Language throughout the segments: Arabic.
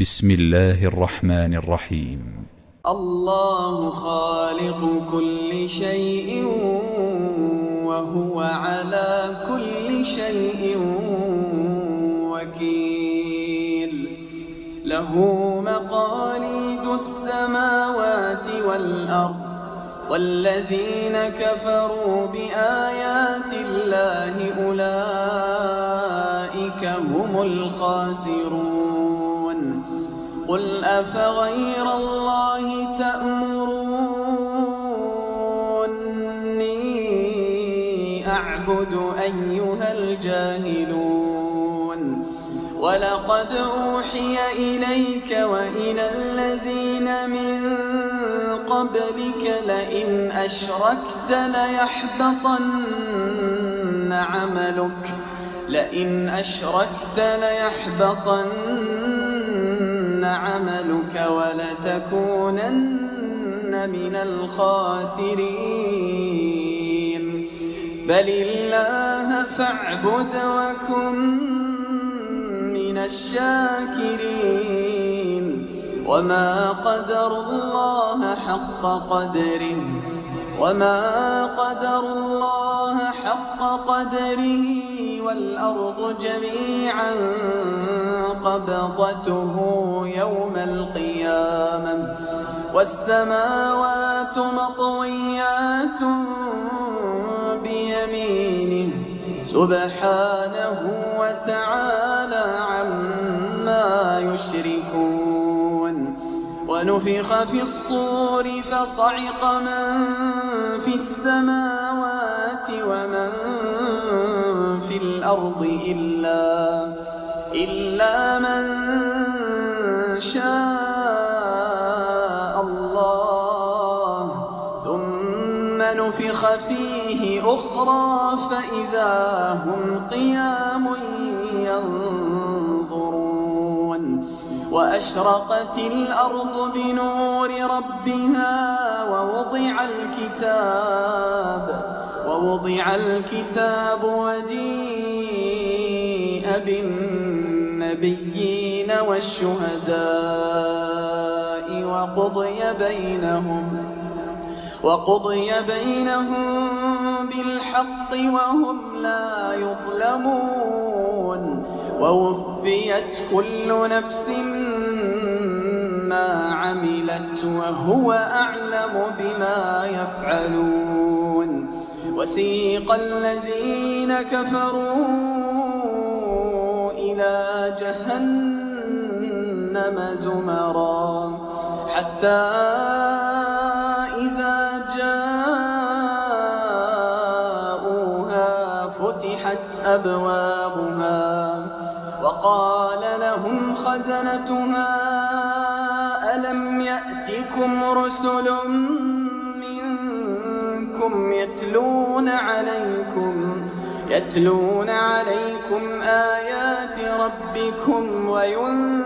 بسم الله الرحمن الرحيم. الله خالق كل شيء وهو على كل شيء وكيل. له مقاليد السماوات والأرض، والذين كفروا بآيات الله أولئك هم الخاسرون. قل أفغير الله تأمروني أعبد أيها الجاهلون؟ ولقد أوحي إليك وإلى الذين من قبلك لئن أشركت ليحبطن عملك ولتكونن من الخاسرين. بل الله فاعبد وكن من الشاكرين. وما قدروا الله حق قدره والأرض جميعا قبضته يوم القيامة والسماوات مطويات بيمينه سبحانه وتعالى عما يشركون. ونفخ في الصور فصعق من في السماوات ومن في الأرض إلا من شاء الله، ثم نفخ فيه أخرى فإذا هم قيام ينظرون. وأشرقت الأرض بنور ربها ووضع الكتاب وجيء بالنبيين والشهداء وقضي بينهم بالحق وهم لا يظلمون. ووفيت كل نفس ما عملت وهو أعلم بما يفعلون. وسيق الذين كفروا إلى جهنم زمرا حتى إذا جاءوها فتحت أبوابها وقال لهم خزنتها ألم يأتكم رسل منكم يتلون عليكم آيات ربكم وينذرونكم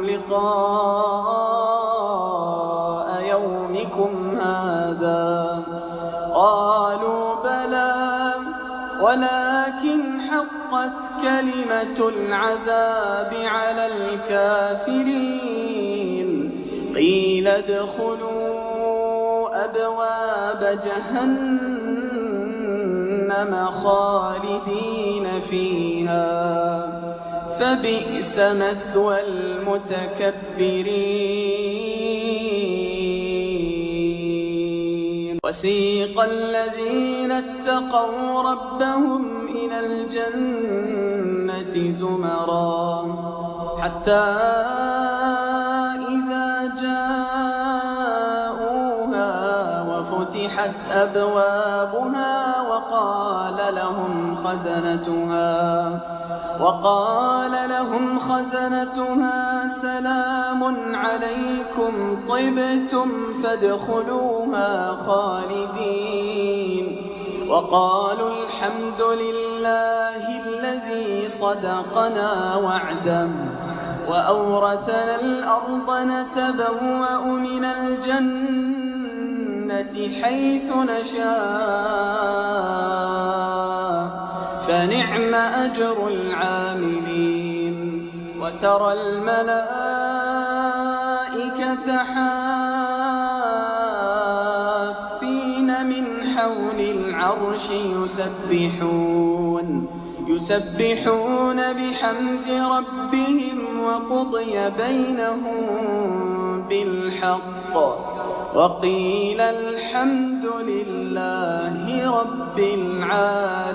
لقاء يومكم هذا؟ قالوا بلى ولكن حقت كلمة العذاب على الكافرين. قيل ادخلوا أبواب جهنم خالدين فيها فبئس مثوى المتكبرين. وسيق الذين اتقوا ربهم إلى الجنة زمرا حتى إذا جاءوها وفتحت أبوابها وقال لهم خزنتها سلام عليكم طبتم فادخلوها خالدين. وقالوا الحمد لله الذي صدقنا وعده وأورثنا الأرض نتبوأ من الجنة حيث نشاء فنعم أجر العاملين. وترى الملائكة حافين من حول العرش يسبحون بحمد ربهم وقضي بينهم بالحق وقيل الحمد لله رب العالمين.